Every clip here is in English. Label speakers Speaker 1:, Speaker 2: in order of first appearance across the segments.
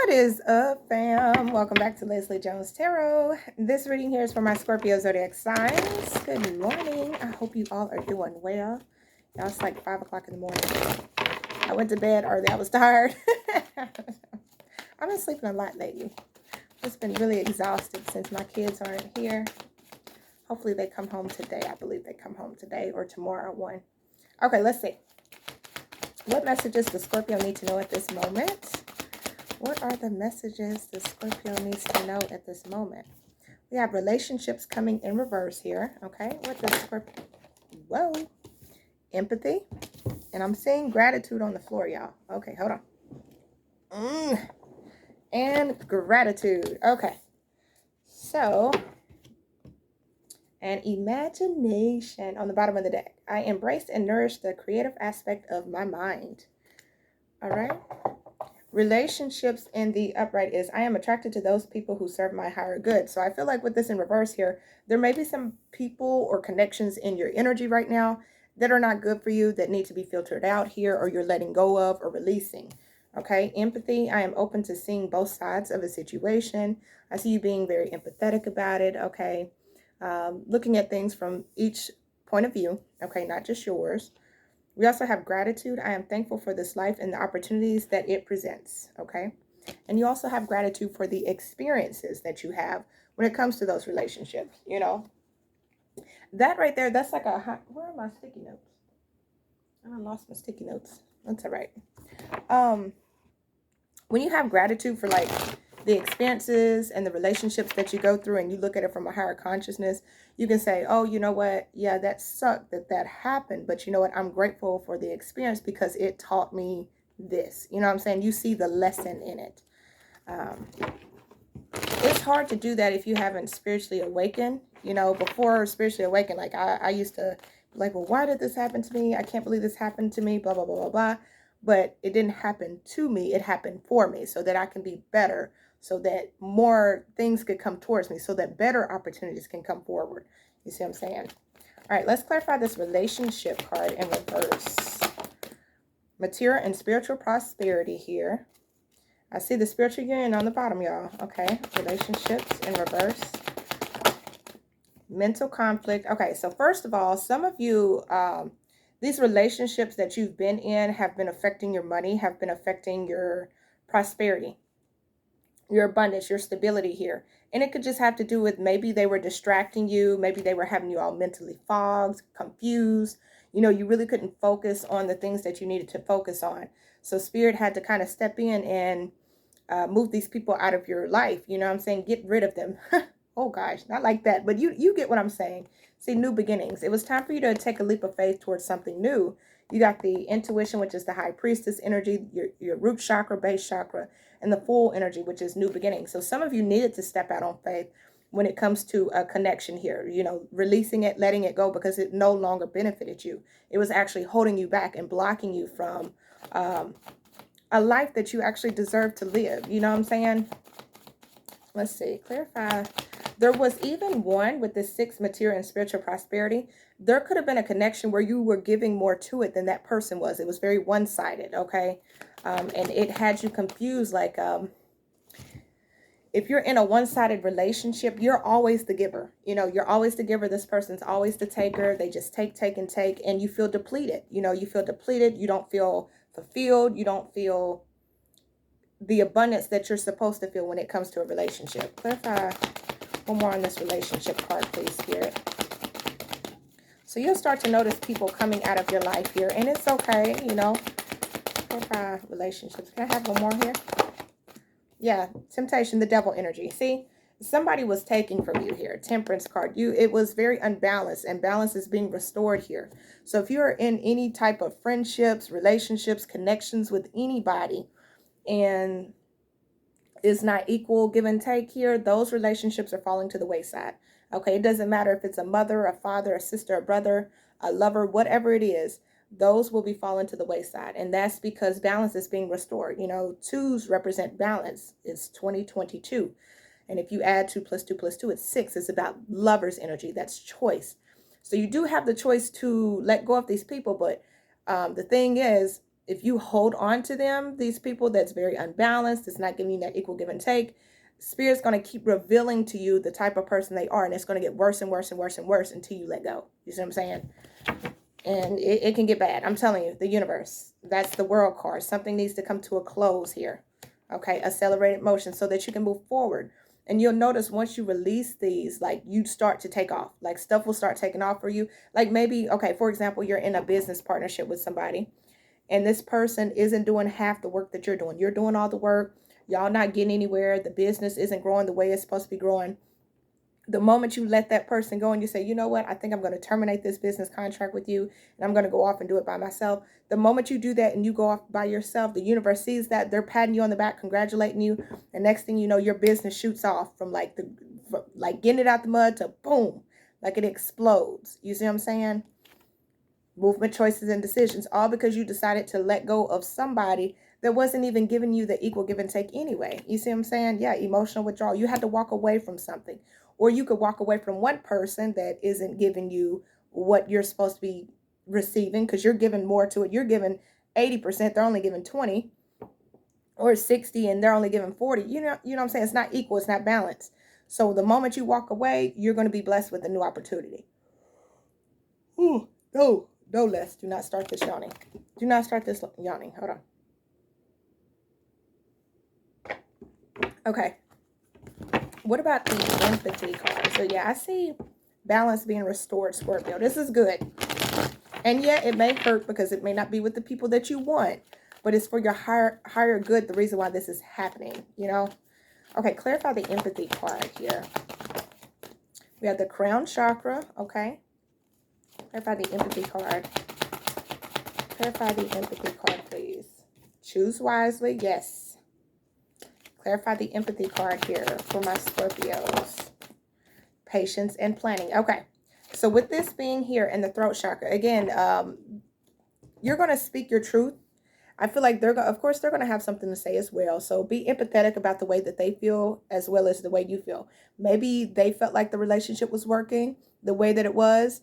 Speaker 1: What is up, fam? Welcome back to Lesley Jones Tarot. This reading here is for my Scorpio zodiac signs. Good morning. I hope you all are doing well. Y'all, it's like 5 o'clock in the morning. I went to bed early. I was tired. I've been sleeping a lot lately. Just been really exhausted since my kids aren't here. Hopefully they come home today. I believe they come home today or tomorrow, one. Okay, let's see. What messages does Scorpio need to know at this moment? What are the messages the Scorpio needs to know at this moment? We have relationships coming in reverse here. Okay, what does Scorpio... Whoa. Empathy. And I'm seeing gratitude on the floor, y'all. Okay, hold on. And gratitude. Okay. So, and imagination on the bottom of the deck. I embrace and nourish the creative aspect of my mind. All right. Relationships in the upright is I am attracted to those people who serve my higher good. So I feel like with this in reverse here, there may be some people or connections in your energy right now that are not good for you, that need to be filtered out here, or you're letting go of or releasing. Okay, empathy. I am open to seeing both sides of a situation. I see you being very empathetic about it. Okay, looking at things from each point of view. Okay, not just yours. We also have gratitude. I am thankful for this life and the opportunities that it presents, okay? And you also have gratitude for the experiences that you have when it comes to those relationships, you know? That right there, that's like a... Where are my sticky notes? I lost my sticky notes. That's all right. When you have gratitude for like the experiences and the relationships that you go through, and you look at it from a higher consciousness, you can say, oh, you know what? Yeah, that sucked that happened. But you know what? I'm grateful for the experience because it taught me this. You know what I'm saying? You see the lesson in it. It's hard to do that if you haven't spiritually awakened. You know, before spiritually awakened, like I used to be like, well, why did this happen to me? I can't believe this happened to me, blah, blah, blah, blah, blah. But it didn't happen to me. It happened for me so that I can be better, so that more things could come towards me, so that better opportunities can come forward. You see what I'm saying? All right, let's clarify this relationship card in reverse. Material and spiritual prosperity here. I see the spiritual union on the bottom, y'all. Okay, relationships in reverse. Mental conflict. Okay, so first of all, some of you, these relationships that you've been in have been affecting your money, have been affecting your prosperity, your abundance, your stability here. And it could just have to do with maybe they were distracting you. Maybe they were having you all mentally fogged, confused. You know, you really couldn't focus on the things that you needed to focus on. So Spirit had to kind of step in and move these people out of your life. You know what I'm saying? Get rid of them. Oh, gosh, not like that. But you get what I'm saying. See, new beginnings. It was time for you to take a leap of faith towards something new. You got the intuition, which is the high priestess energy, your root chakra, base chakra, and the full energy, which is new beginnings. So some of you needed to step out on faith when it comes to a connection here, you know, releasing it, letting it go because it no longer benefited you. It was actually holding you back and blocking you from a life that you actually deserve to live. You know what I'm saying? Let's see, clarify. There was even one with the 6 material and spiritual prosperity. There could have been a connection where you were giving more to it than that person was. It was very one-sided, okay? And it had you confused, like, if you're in a one-sided relationship, you're always the giver. You know, you're always the giver. This person's always the taker. They just take, and you feel depleted. You know, you feel depleted. You don't feel fulfilled. You don't feel the abundance that you're supposed to feel when it comes to a relationship. Clarify one more on this relationship card, please, Spirit. So you'll start to notice people coming out of your life here, and it's okay, you know. Clarify relationships. Can I have one more here? Yeah, temptation, the devil energy. See, somebody was taking from you here. Temperance card. It was very unbalanced, and balance is being restored here. So if you're in any type of friendships, relationships, connections with anybody, and is not equal give and take here, those relationships are falling to the wayside. Okay, it doesn't matter if it's a mother, a father, a sister, a brother, a lover, whatever it is, those will be falling to the wayside. And that's because balance is being restored. You know, 2s represent balance. It's 2022. And if you add 2 plus 2 plus 2, it's 6. It's about lover's energy. That's choice. So you do have the choice to let go of these people. But the thing is if you hold on to them, these people that's very unbalanced, it's not giving you that equal give and take, Spirit's going to keep revealing to you the type of person they are, and it's going to get worse and worse and worse and worse until you let go. You see what I'm saying? And it can get bad. I'm telling you, the universe, that's the world card. Something needs to come to a close here. Okay, accelerated motion so that you can move forward. And you'll notice once you release these, like, you start to take off. Like, stuff will start taking off for you. Like, maybe, okay, for example, you're in a business partnership with somebody, and this person isn't doing half the work that you're doing. You're doing all the work. Y'all not getting anywhere. The business isn't growing the way it's supposed to be growing. The moment you let that person go and you say, you know what, I think I'm going to terminate this business contract with you, and I'm going to go off and do it by myself. The moment you do that and you go off by yourself, the universe sees that, they're patting you on the back, congratulating you. And next thing you know, your business shoots off from like getting it out the mud to boom, like it explodes. You see what I'm saying? Movement, choices, and decisions, all because you decided to let go of somebody that wasn't even giving you the equal give and take anyway. You see what I'm saying? Yeah, emotional withdrawal. You had to walk away from something. Or you could walk away from one person that isn't giving you what you're supposed to be receiving, because you're giving more to it. You're giving 80%, they're only giving 20, or 60 and they're only giving 40. You know what I'm saying? It's not equal, it's not balanced. So the moment you walk away, you're going to be blessed with a new opportunity. Ooh, no, Les, do not start this yawning. Do not start this yawning. Hold on. Okay. What about the empathy card? So yeah, I see balance being restored, Scorpio. This is good. And yeah, it may hurt because it may not be with the people that you want, but it's for your higher good, the reason why this is happening, you know? Okay, clarify the empathy card here. We have the crown chakra, okay? Clarify the empathy card. Clarify the empathy card, please. Choose wisely, yes. Clarify the empathy card here for my Scorpios. Patience and planning. Okay. So with this being here in the throat chakra, again, you're going to speak your truth. I feel like of course, they're going to have something to say as well. So be empathetic about the way that they feel as well as the way you feel. Maybe they felt like the relationship was working the way that it was.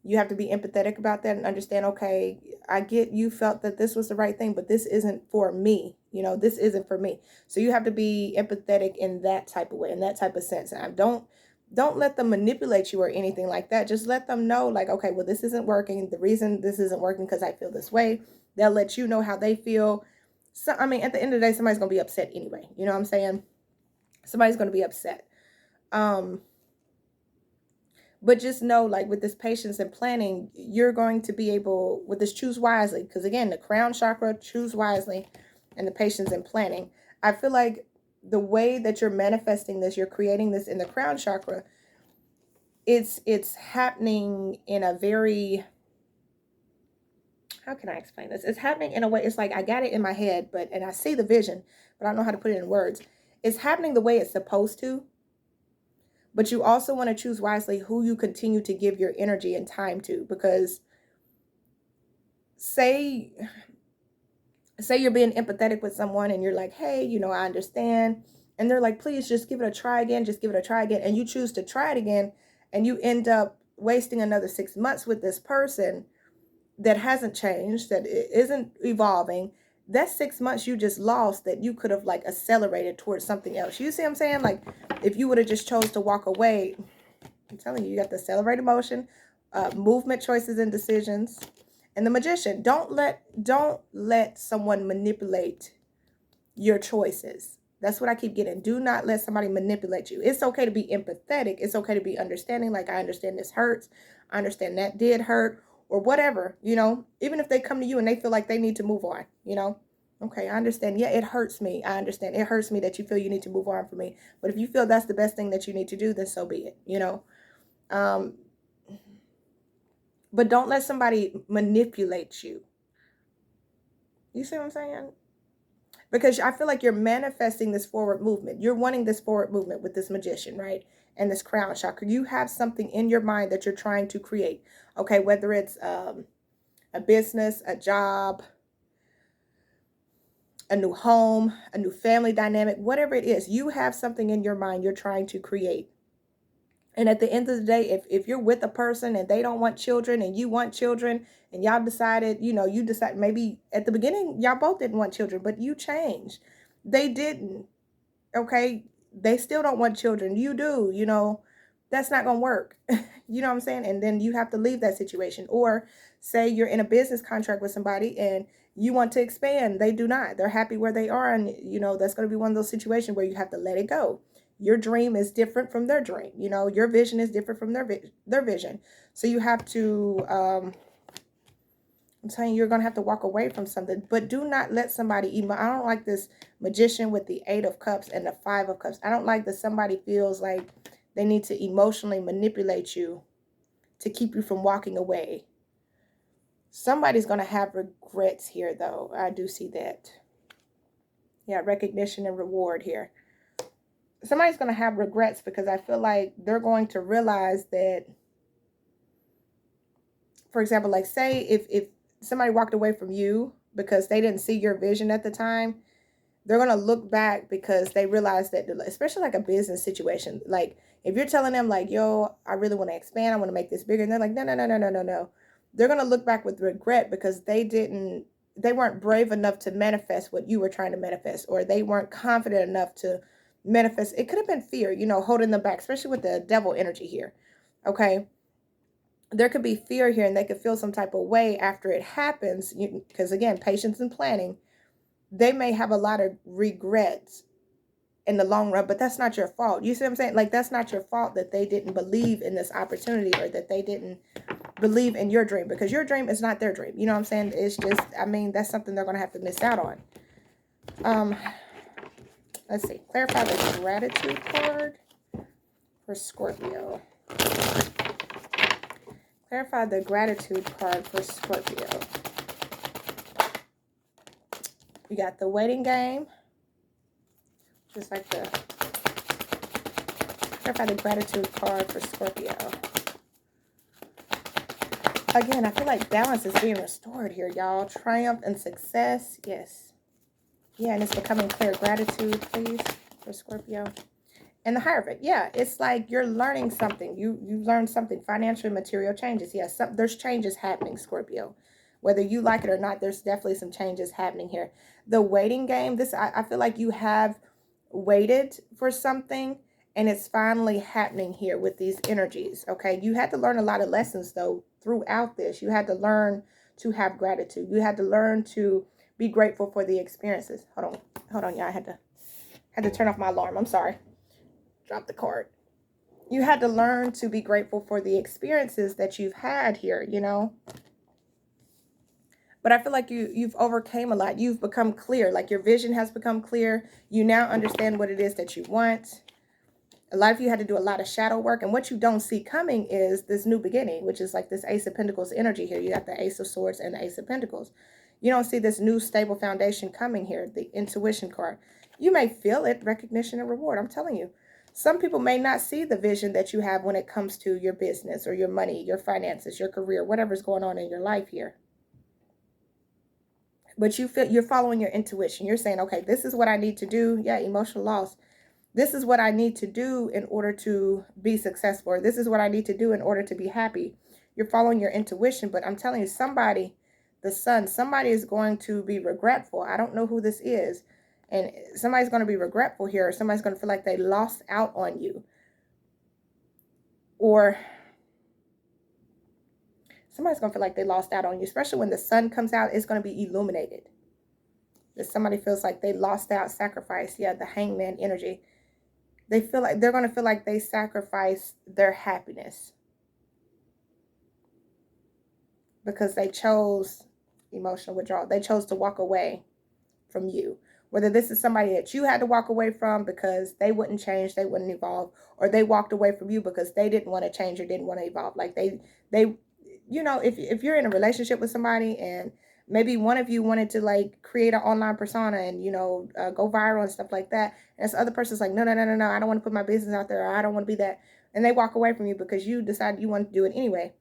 Speaker 1: You have to be empathetic about that and understand, okay, I get you felt that this was the right thing, but this isn't for me. You know, this isn't for me. So you have to be empathetic in that type of way, in that type of sense. And don't let them manipulate you or anything like that. Just let them know, like, okay, well, this isn't working. The reason this isn't working because I feel this way. They'll let you know how they feel. So, I mean, at the end of the day, somebody's going to be upset anyway. You know what I'm saying? Somebody's going to be upset. But just know, like, with this patience and planning, you're going to be able, with this choose wisely, because again, the crown chakra, choose wisely, and the patience and planning. I feel like the way that you're manifesting this, you're creating this in the crown chakra, it's happening in a very, how can I explain this? It's happening in a way, it's like I got it in my head, and I see the vision, but I don't know how to put it in words. It's happening the way it's supposed to. But you also want to choose wisely who you continue to give your energy and time to, because say you're being empathetic with someone and you're like, hey, you know, I understand. And they're like, please just give it a try again. Just give it a try again. And you choose to try it again. And you end up wasting another 6 months with this person that hasn't changed, that isn't evolving. That's 6 months you just lost that you could have like accelerated towards something else. You see what I'm saying? Like, if you would have just chose to walk away, I'm telling you, you got the accelerated motion, movement, choices, and decisions, and the Magician. Don't let someone manipulate your choices. That's what I keep getting. Do not let somebody manipulate you. It's okay to be empathetic. It's okay to be understanding. Like, I understand this hurts. I understand that did hurt. Or whatever, you know, even if they come to you and they feel like they need to move on, you know, okay, I understand. Yeah, it hurts me. I understand. It hurts me that you feel you need to move on from me. But if you feel that's the best thing that you need to do, then so be it, you know. But don't let somebody manipulate you. You see what I'm saying? Because I feel like you're manifesting this forward movement. You're wanting this forward movement with this Magician, right? And this crown chakra. You have something in your mind that you're trying to create. Okay, whether it's a business, a job, a new home, a new family dynamic, whatever it is, you have something in your mind you're trying to create. And at the end of the day, if you're with a person and they don't want children and you want children, and y'all decided, you decide, maybe at the beginning, y'all both didn't want children, but you changed. They didn't. Okay. They still don't want children. You do, that's not going to work. You know what I'm saying? And then you have to leave that situation. Or say you're in a business contract with somebody and you want to expand. They do not. They're happy where they are. And, that's going to be one of those situations where you have to let it go. Your dream is different from their dream. Your vision is different from their vision. So you have to, I'm telling you, you're going to have to walk away from something. But do not let somebody, I don't like this magician with the 8 of Cups and the 5 of Cups. I don't like that somebody feels like they need to emotionally manipulate you to keep you from walking away. Somebody's going to have regrets here, though. I do see that. Yeah, recognition and reward here. Somebody's going to have regrets because I feel like they're going to realize that, for example, like say if somebody walked away from you because they didn't see your vision at the time, they're going to look back because they realize that, especially like a business situation, like if you're telling them like, yo, I really want to expand, I want to make this bigger, and they're like, no. They're going to look back with regret because they weren't brave enough to manifest what you were trying to manifest, or they weren't confident enough to manifest. It could have been fear, holding them back, especially with the devil energy here. Okay. There could be fear here and they could feel some type of way after it happens. Because again, patience and planning, they may have a lot of regrets in the long run, but that's not your fault. You see what I'm saying? Like, that's not your fault that they didn't believe in this opportunity or that they didn't believe in your dream, because your dream is not their dream. You know what I'm saying? It's just, that's something they're going to have to miss out on. Let's see. Clarify the gratitude card for Scorpio. Clarify the gratitude card for Scorpio. We got the waiting game. Just like the clarify the gratitude card for Scorpio. Again, I feel like balance is being restored here, y'all. Triumph and success. Yes. Yeah, and it's becoming clear. Gratitude, please, for Scorpio. And the Hierophant. Yeah, it's like you're learning something. You've learned something. Financial and material changes. Yes, there's changes happening, Scorpio. Whether you like it or not, there's definitely some changes happening here. The waiting game. I feel like you have waited for something and it's finally happening here with these energies. Okay, you had to learn a lot of lessons though throughout this. You had to learn to have gratitude. You had to learn to be grateful for the experiences. Hold on, y'all. I had to turn off my alarm. I'm sorry. Drop the card. You had to learn to be grateful for the experiences that you've had here, But I feel like you've overcame a lot. You've become clear. Like your vision has become clear. You now understand what it is that you want. A lot of you had to do a lot of shadow work. And what you don't see coming is this new beginning, which is like this Ace of Pentacles energy here. You got the Ace of Swords and the Ace of Pentacles. You don't see this new stable foundation coming here, the intuition card. You may feel it, recognition and reward. I'm telling you. Some people may not see the vision that you have when it comes to your business or your money, your finances, your career, whatever's going on in your life here. But you feel you're following your intuition. You're saying, okay, this is what I need to do. Yeah, emotional loss. This is what I need to do in order to be successful. Or this is what I need to do in order to be happy. You're following your intuition. But I'm telling you, somebody is going to be regretful. I don't know who this is. And somebody's going to be regretful here. Or somebody's going to feel like they lost out on you. Or somebody's going to feel like they lost out on you. Especially when the sun comes out, it's going to be illuminated. If somebody feels like they lost out, sacrifice. Yeah, the hangman energy. They feel like they're going to feel like they sacrificed their happiness. Because they chose emotional withdrawal. They chose to walk away from you. Whether this is somebody that you had to walk away from because they wouldn't change, they wouldn't evolve, or they walked away from you because they didn't want to change or didn't want to evolve. Like they, if you're in a relationship with somebody and maybe one of you wanted to like create an online persona and, go viral and stuff like that. And this other person's like, no, I don't want to put my business out there. Or I don't want to be that. And they walk away from you because you decided you want to do it anyway.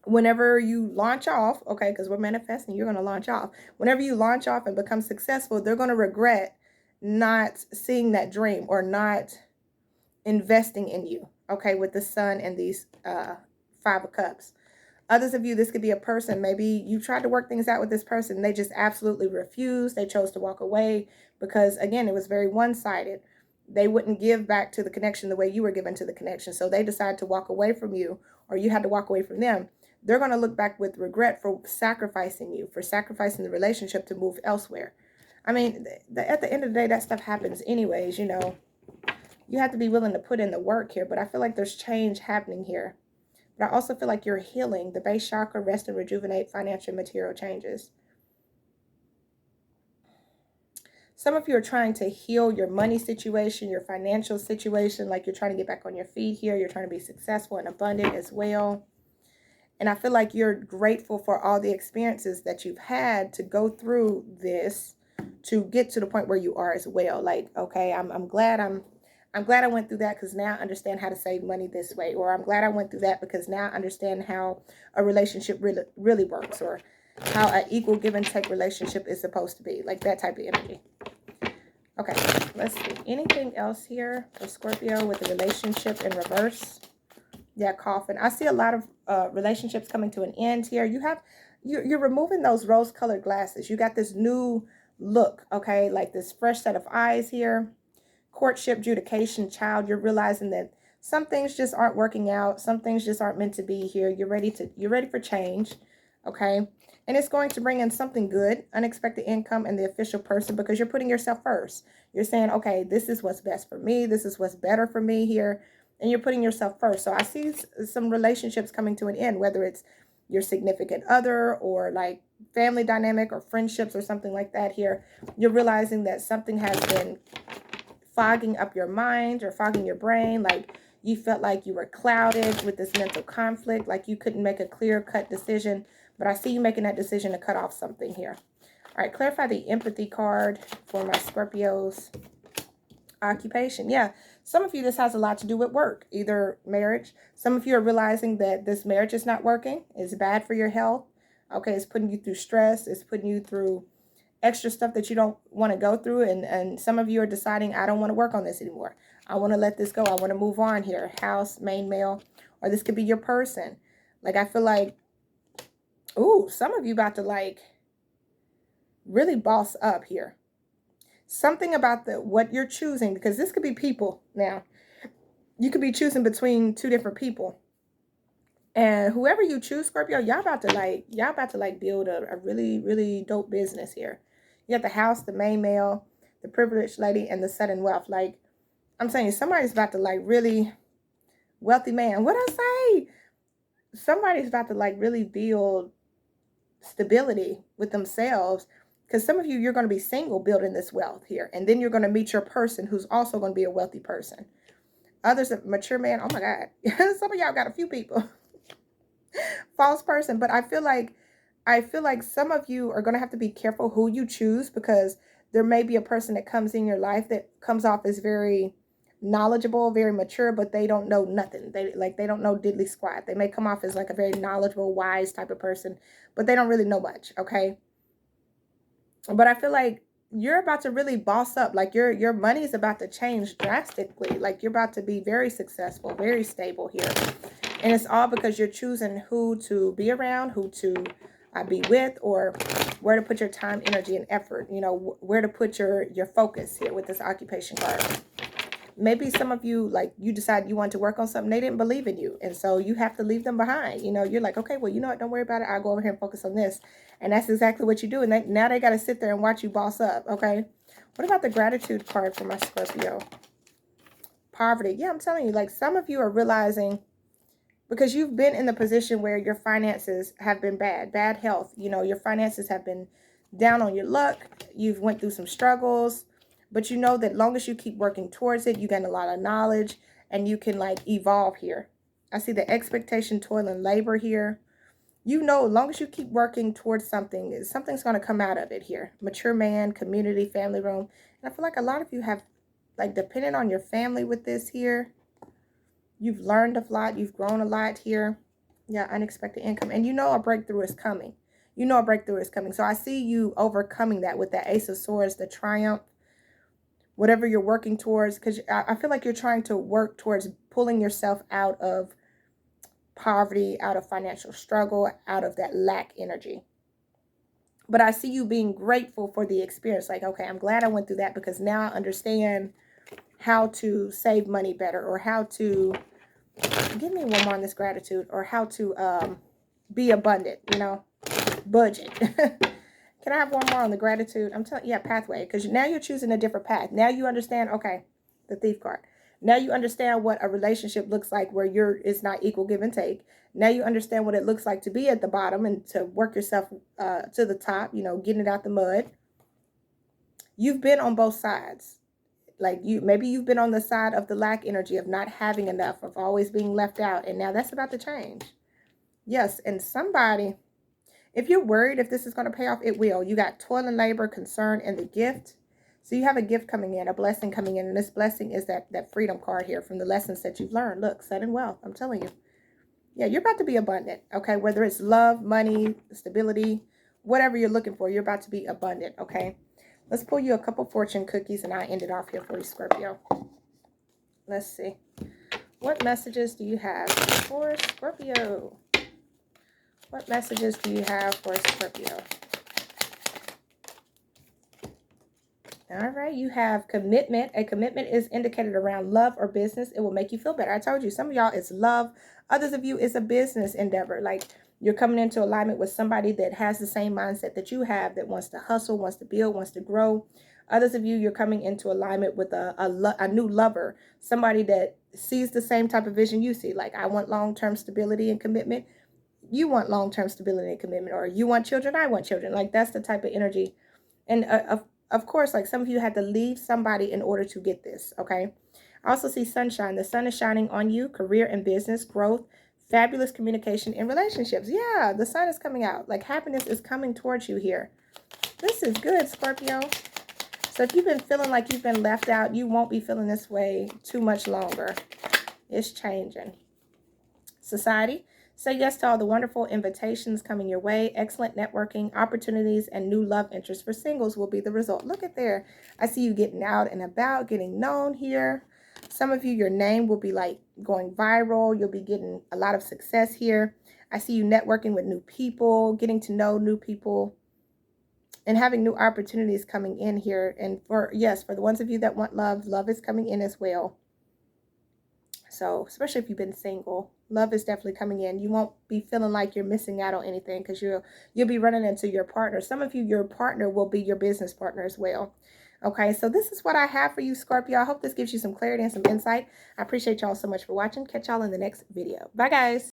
Speaker 1: Whenever you launch off, okay, because we're manifesting, you're going to launch off. Whenever you launch off and become successful, they're going to regret not seeing that dream or not investing in you. okay, with the Sun and these Five of Cups. Others of you, this could be a person. Maybe you tried to work things out with this person. They just absolutely refused. They chose to walk away because, again, it was very one-sided. They wouldn't give back to the connection the way you were given to the connection. So they decided to walk away from you, or you had to walk away from them. They're going to look back with regret for sacrificing you, for sacrificing the relationship to move elsewhere. I mean, at the end of the day, that stuff happens anyways, you know. You have to be willing to put in the work here, but I feel like there's change happening here. But I also feel like you're healing. The base chakra, rest and rejuvenate, financial and material changes. Some of you are trying to heal your money situation, your financial situation, like you're trying to get back on your feet here. You're trying to be successful and abundant as well. And I feel like you're grateful for all the experiences that you've had to go through this to get to the point where you are as well. Like, okay, I'm glad I went through that because now I understand how to save money this way. Or I'm glad I went through that because now I understand how a relationship really works, or how an equal give and take relationship is supposed to be. Like that type of energy. Okay, let's see. Anything else here for Scorpio with the relationship in reverse? Yeah, coffin. I see a lot of relationships coming to an end here. You're removing those rose-colored glasses. You got this new look, okay? Like this fresh set of eyes here. Courtship, adjudication, child. You're realizing that some things just aren't working out. Some things just aren't meant to be here. You're ready for change, okay? And it's going to bring in something good, unexpected income, and the official person, because you're putting yourself first. You're saying, okay, this is what's best for me. This is what's better for me here. And you're putting yourself first. So I see some relationships coming to an end, whether it's your significant other or like family dynamic or friendships or something like that here. You're realizing that something has been fogging up your mind or fogging your brain. Like you felt like you were clouded with this mental conflict, like you couldn't make a clear-cut decision. But I see you making that decision to cut off something here. All right, clarify the empathy card for my Scorpios. Occupation. Yeah, some of you, this has a lot to do with work, either marriage. Some of you are realizing that this marriage is not working. It's bad for your health. Okay, it's putting you through stress. It's putting you through extra stuff that you don't want to go through. And some of you are deciding, I don't want to work on this anymore. I want to let this go. I want to move on here. House, main male, or this could be your person. Like, I feel like, ooh, some of you about to like really boss up here. Something about what you're choosing, because this could be people now. You could be choosing between two different people. And whoever you choose, Scorpio, y'all about to build a really, really dope business here. You got the house, the main male, the privileged lady, and the sudden wealth. Like, I'm saying somebody's about to like really wealthy man. What I say? Somebody's about to like really build stability with themselves. Because some of you, you're going to be single building this wealth here. And then you're going to meet your person who's also going to be a wealthy person. Others, a mature man. Oh my God. Some of y'all got a few people. False person. But I feel like some of you are going to have to be careful who you choose, because there may be a person that comes in your life that comes off as very knowledgeable, very mature, but they don't know nothing. They don't know diddly squat. They may come off as like a very knowledgeable, wise type of person, but they don't really know much. Okay. But I feel like you're about to really boss up. Like your money is about to change drastically. Like you're about to be very successful, very stable here. And it's all because you're choosing who to be around, who to be with, or where to put your time, energy, and effort. You know, where to put your focus here with this occupation card. Maybe some of you, like, you decide you want to work on something. They didn't believe in you. And so you have to leave them behind. You know, you're like, okay, well, you know what? Don't worry about it. I'll go over here and focus on this. And that's exactly what you do. And now they got to sit there and watch you boss up. Okay. What about the gratitude card for my Scorpio? Poverty. Yeah, I'm telling you, like, some of you are realizing, because you've been in the position where your finances have been bad health. You know, your finances have been down on your luck. You've went through some struggles. But you know that long as you keep working towards it, you gain a lot of knowledge and you can like evolve here. I see the expectation, toil, and labor here. You know, as long as you keep working towards something, something's going to come out of it here. Mature man, community, family room. And I feel like a lot of you have like depended on your family with this here. You've learned a lot. You've grown a lot here. Yeah, unexpected income. And you know a breakthrough is coming. You know a breakthrough is coming. So I see you overcoming that with the Ace of Swords, the Triumph. Whatever you're working towards, because I feel like you're trying to work towards pulling yourself out of poverty, out of financial struggle, out of that lack energy. But I see you being grateful for the experience. Like, okay, I'm glad I went through that because now I understand how to save money better, or how to, give me one more on this gratitude, or how to be abundant, you know, budget. Can I have one more on the gratitude? I'm telling you, yeah, pathway, because now you're choosing a different path. Now you understand, okay, the Thief card. Now you understand what a relationship looks like where it's not equal give and take. Now you understand what it looks like to be at the bottom and to work yourself to the top, you know, getting it out the mud. You've been on both sides. Like, maybe you've been on the side of the lack energy, of not having enough, of always being left out. And now that's about to change. Yes, and somebody, if you're worried if this is going to pay off, it will. You got toil and labor, concern, and the gift. So you have a gift coming in, a blessing coming in. And this blessing is that freedom card here from the lessons that you've learned. Look, sudden wealth. I'm telling you. Yeah, you're about to be abundant. Okay, whether it's love, money, stability, whatever you're looking for, you're about to be abundant. Okay, let's pull you a couple fortune cookies and I'll end it off here for you, Scorpio. Let's see. What messages do you have for Scorpio? What messages do you have for Scorpio? All right, you have commitment. A commitment is indicated around love or business. It will make you feel better. I told you, some of y'all it's love. Others of you it's a business endeavor. Like, you're coming into alignment with somebody that has the same mindset that you have, that wants to hustle, wants to build, wants to grow. Others of you, you're coming into alignment with a new lover, somebody that sees the same type of vision you see. Like, I want long-term stability and commitment. You want long-term stability and commitment, or you want children, I want children. Like, that's the type of energy. And of course, like, some of you had to leave somebody in order to get this, okay? I also see sunshine. The sun is shining on you, career and business, growth, fabulous communication in relationships. Yeah, the sun is coming out. Like, happiness is coming towards you here. This is good, Scorpio. So if you've been feeling like you've been left out, you won't be feeling this way too much longer. It's changing. Society. Say yes to all the wonderful invitations coming your way. Excellent networking, opportunities, and new love interests for singles will be the result. Look at there. I see you getting out and about, getting known here. Some of you, your name will be like going viral. You'll be getting a lot of success here. I see you networking with new people, getting to know new people, and having new opportunities coming in here. And for the ones of you that want love, love is coming in as well. So, especially if you've been single, love is definitely coming in. You won't be feeling like you're missing out on anything because you'll be running into your partner. Some of you, your partner will be your business partner as well. Okay, so this is what I have for you, Scorpio. I hope this gives you some clarity and some insight. I appreciate y'all so much for watching. Catch y'all in the next video. Bye, guys.